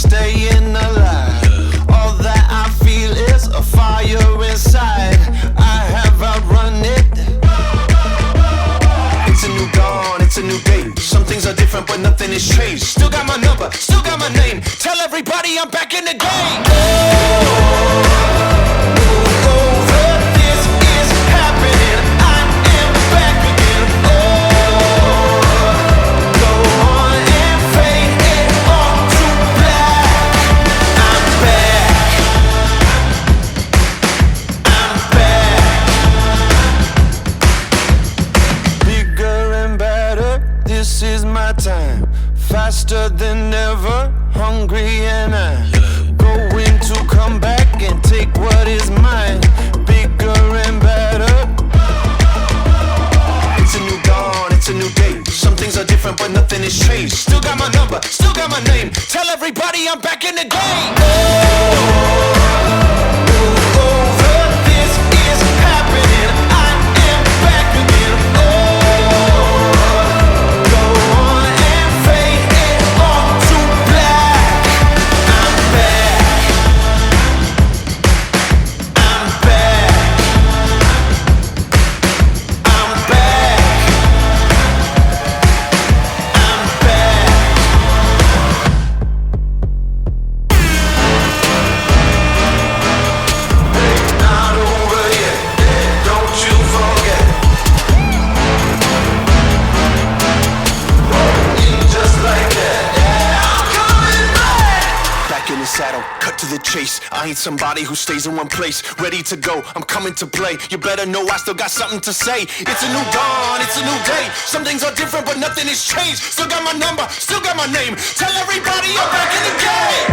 staying alive. All that I feel is a fire inside. I have outrun it. It's a new dawn, it's a new day. Some things are different, but nothing has changed. Still got my number, still got my name. Tell everybody I'm back in the game. This is my time, faster than ever, hungry and I'm going to come back and take what is mine, bigger and better. It's a new dawn, it's a new day. Some things are different, but nothing has changed. Still got my number, still got my name. Tell everybody I'm back in the game. This is happening. I am back again. I ain't somebody who stays in one place, ready to go, I'm coming to play. You better know I still got something to say. It's a new dawn, it's a new day. Some things are different, but nothing has changed. Still got my number, still got my name. Tell everybody I'm back in the game.